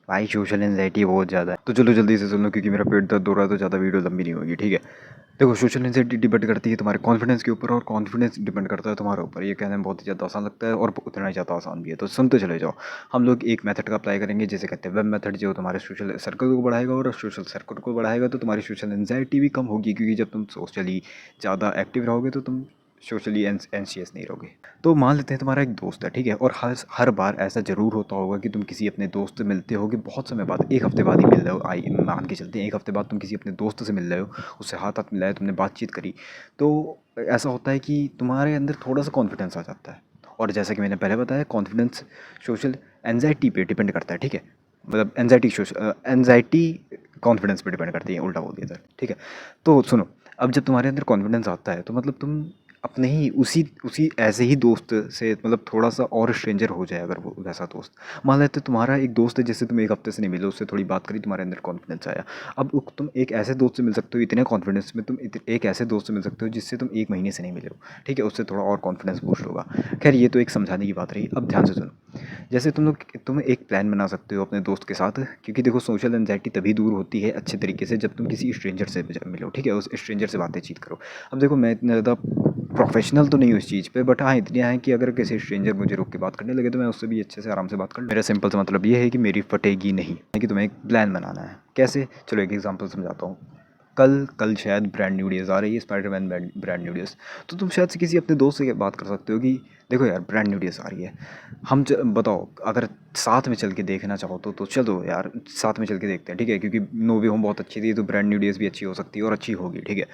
भाई social anxiety बहुत ज़्यादा है। तो चलो जल्दी से सुन लो क्योंकि मेरा पेट दर्द हो रहा है, तो ज़्यादा वीडियो लंबी नहीं होगी, ठीक है। देखो सोशल एंजाइटी डिपेंड करती है तुम्हारे कॉन्फिडेंस के ऊपर, और कॉन्फिडेंस डिपेंड करता है तुम्हारे ऊपर। ये कहने में बहुत ही ज़्यादा आसान लगता है और उतना ही ज़्यादा आसान भी है, तो सुनते चले जाओ। हम लोग एक मेथड का अप्लाई करेंगे, जैसे कहते हैं वेब मेथड, जो तुम्हारे सोशल सर्कल को बढ़ाएगा, और सोशल सर्कल को बढ़ाएगा तो तुम्हारी सोशल एंजाइटी भी कम होगी, क्योंकि जब तुम सोशली ज़्यादा एक्टिव रहोगे तो तुम सोशली एंशियस नहीं रहोगे। तो मान लेते हैं तुम्हारा एक दोस्त है, ठीक है, और हर बार ऐसा ज़रूर होता होगा कि तुम किसी अपने दोस्त से मिलते होगे बहुत समय बाद, एक हफ्ते बाद ही मिल रहे हो, आई मान के चलते हैं एक हफ्ते बाद तुम किसी अपने दोस्त से मिल रहे हो, उससे हाथ हाथ मिलाया, तुमने बातचीत करी, तो ऐसा होता है कि तुम्हारे अंदर थोड़ा सा कॉन्फिडेंस आ जाता है। और जैसा कि मैंने पहले बताया, कॉन्फिडेंस सोशल एंजाइटी पे डिपेंड करता है, ठीक है। मतलब एंजाइटी कॉन्फिडेंस पे डिपेंड करती है, उल्टा बोल दिया था, ठीक है। तो सुनो, अब जब तुम्हारे अंदर कॉन्फिडेंस आता है तो मतलब तुम अपने ही उसी उसी ऐसे ही दोस्त से, मतलब थोड़ा सा और स्ट्रेंजर हो जाए अगर वो वैसा दोस्त। मान लेते तुम्हारा एक दोस्त है जिससे तुम एक हफ्ते से नहीं मिले, उससे थोड़ी बात करी, तुम्हारे अंदर कॉन्फिडेंस आया। अब तुम एक ऐसे दोस्त से मिल सकते हो, इतने कॉन्फिडेंस में तुम एक ऐसे दोस्त से मिल सकते हो जिससे तुम एक महीने से नहीं मिले हो, ठीक है, उससे थोड़ा और कॉन्फिडेंस बूस्ट होगा। खैर ये तो एक समझाने की बात रही। अब ध्यान से सुनो, जैसे तुम एक प्लान बना सकते हो अपने दोस्त के साथ, क्योंकि देखो सोशल एंजाइटी तभी दूर होती है अच्छे तरीके से जब तुम किसी स्ट्रेंजर से मिलो, ठीक है, उस स्ट्रेंजर से बातचीत करो। अब देखो मैं इतना ज़्यादा प्रोफेशनल तो नहीं हूँ इस चीज़ पे, बट हाँ इतनी है कि अगर किसी स्ट्रेंजर मुझे रोक के बात करने लगे तो मैं उससे भी अच्छे से आराम से बात कर लूँ। मेरा सिंपल सा मतलब ये है कि मेरी फटेगी नहीं, है कि तुम्हें एक प्लान बनाना है। कैसे, चलो एक एग्जांपल समझाता हूँ। कल कल शायद ब्रांड न्यू डेज़ आ रही है, स्पाइडरमैन ब्रांड न्यू डेज़। तो तुम शायद से किसी अपने दोस्त से बात कर सकते हो कि देखो यार ब्रांड न्यू डेज़ आ रही है, बताओ अगर साथ में चल के देखना चाहो तो चलो यार साथ में चल के देखते हैं, ठीक है, क्योंकि नो वे होम बहुत अच्छी थी, तो ब्रांड न्यू डेज़ भी अच्छी हो सकती है और अच्छी होगी, ठीक है।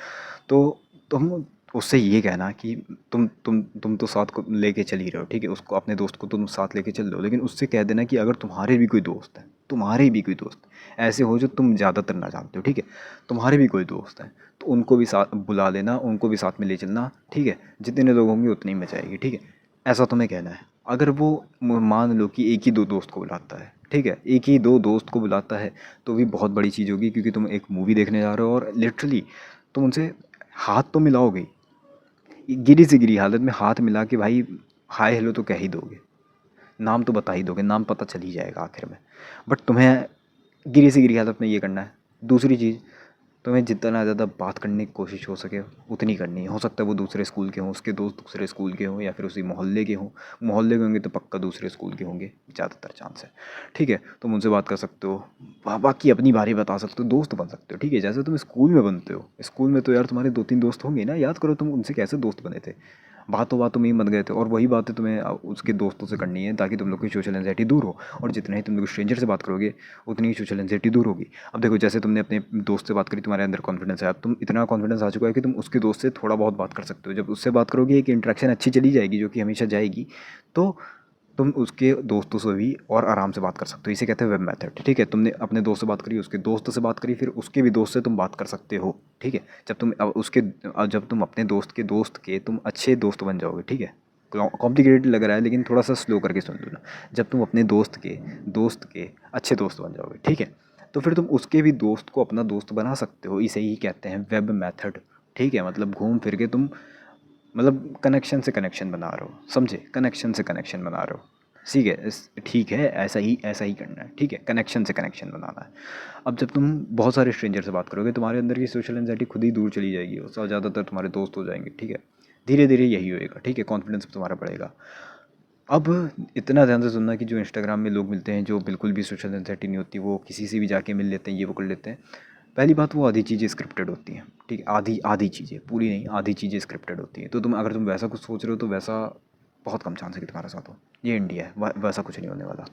तो तुम उससे ये कहना कि तुम तो साथ को लेके चल ही रहे हो, ठीक है, उसको अपने दोस्त को तुम साथ लेके चल रहे हो, लेकिन उससे कह देना कि अगर तुम्हारे भी कोई दोस्त ऐसे हो जो तुम ज़्यादातर ना जानते हो, ठीक है, तुम्हारे भी कोई दोस्त हैं, तो उनको भी साथ बुला लेना, उनको भी साथ में ले चलना, ठीक है, जितने लोग होंगे उतनी मजा आएगी, ठीक है। ऐसा तुम्हें कहना है। अगर वो मान लो कि एक ही दो दोस्त को बुलाता है, ठीक है, एक ही दो दोस्त को बुलाता है, तो भी बहुत बड़ी चीज़ होगी, क्योंकि तुम एक मूवी देखने जा रहे हो और लिटरली तुम उनसे हाथ तो मिलाओगे, गिरी से गिरी हालत में हाथ मिला के भाई हाय हेलो तो कह ही दोगे, नाम तो बता ही दोगे, नाम पता चल ही जाएगा आखिर में। बट तुम्हें गिरी से गिरी हालत में ये करना है। दूसरी चीज़, तुम्हें जितना ज़्यादा बात करने की कोशिश हो सके उतनी करनी है। हो सकता है वो दूसरे स्कूल के हों, उसके दोस्त दूसरे स्कूल के हों, या फिर उसी मोहल्ले के हों। मोहल्ले के होंगे तो पक्का दूसरे स्कूल के होंगे, ज़्यादातर चांस है, ठीक है। तुम उनसे बात कर सकते हो, बाकी अपनी बारी बता सकते हो, दोस्त बन सकते हो, ठीक है, जैसे तुम स्कूल में बनते हो। स्कूल में तो यार तुम्हारे दो तीन दोस्त होंगे ना, याद करो तुम उनसे कैसे दोस्त बने थे, बातों में ही बन गए थे। और वही बातें तुम्हें उसके दोस्तों से करनी है, ताकि तुम लोग की सोशल एंजाइटी दूर हो। और जितना ही तुम लोग स्ट्रेंजर से बात करोगे उतनी ही सोशल एंजाइटी दूर होगी। अब देखो जैसे तुमने अपने दोस्त से बात करी, तुम्हारे अंदर कॉन्फिडेंस है, अब तुम इतना कॉन्फिडेंस आ चुका है कि तुम उसके दोस्त से थोड़ा बहुत बात कर सकते हो। जब उससे बात करोगे एक इंटरेक्शन अच्छी चली जाएगी, जो कि हमेशा जाएगी, तो तुम उसके दोस्तों से भी और आराम से बात कर सकते हो। इसे कहते हैं वेब मेथड, ठीक है। तुमने अपने दोस्त से बात करी, उसके दोस्त से बात करी, फिर उसके भी दोस्त से तुम बात कर सकते हो, ठीक है। जब तुम अपने दोस्त के तुम अच्छे दोस्त बन जाओगे, ठीक है। कॉम्प्लिकेटेड लग रहा है लेकिन थोड़ा सा स्लो करके सुन लो ना। जब तुम अपने दोस्त के अच्छे दोस्त बन जाओगे, ठीक है, तो फिर तुम उसके भी दोस्त को अपना दोस्त बना सकते हो। इसे ही कहते हैं वेब मेथड, ठीक है। मतलब घूम फिर के तुम, मतलब कनेक्शन से कनेक्शन बना रहे हो, समझे, कनेक्शन से कनेक्शन बना रहे हो, ठीक है। ठीक है, ऐसा ही करना है, ठीक है, कनेक्शन से कनेक्शन बनाना है। अब जब तुम बहुत सारे स्ट्रेंजर से बात करोगे, तुम्हारे अंदर की सोशल एंजाइटी खुद ही दूर चली जाएगी, और ज़्यादातर तुम्हारे दोस्त हो जाएंगे, ठीक है। धीरे धीरे यही होएगा, ठीक है, कॉन्फिडेंस तुम्हारा बढ़ेगा। अब इतना ध्यान से सुनना कि जो इंस्टाग्राम में लोग मिलते हैं, जो बिल्कुल भी सोशल एंजाइटी नहीं होती, वो किसी से भी जाके मिल लेते हैं, ये वो कर लेते हैं। पहली बात, वो आधी चीज़ें स्क्रिप्टेड होती हैं, ठीक है, आधी आधी चीज़ें, पूरी नहीं, आधी चीज़ें स्क्रिप्टेड होती हैं। तो अगर तुम वैसा कुछ सोच रहे हो तो वैसा बहुत कम चांस है कि तुम्हारे साथ हो। ये इंडिया है, वैसा कुछ नहीं होने वाला।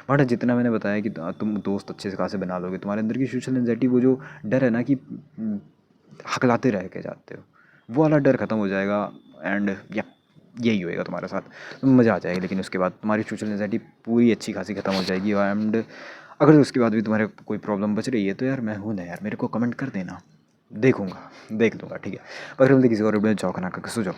बट जितना मैंने बताया कि तुम दोस्त अच्छे से खासे बना लोगे, तुम्हारे अंदर की सोशल एंजाइटी, वो जो डर है ना कि हकलाते रह के जाते हो, वो वाला डर ख़त्म हो जाएगा। एंड या यही होएगा तुम्हारे साथ, तो मज़ा आ जाएगा। लेकिन उसके बाद तुम्हारी सोशल एंजाइटी पूरी अच्छी खासी ख़त्म हो जाएगी। एंड अगर उसके बाद भी तुम्हारे कोई प्रॉब्लम बच रही है तो यार मैं हूँ ना यार, मेरे को कमेंट कर देना, देख लूँगा, ठीक है। पर जल्दी किसी और वीडियो में जाओ, खाना खा के सो जाओ।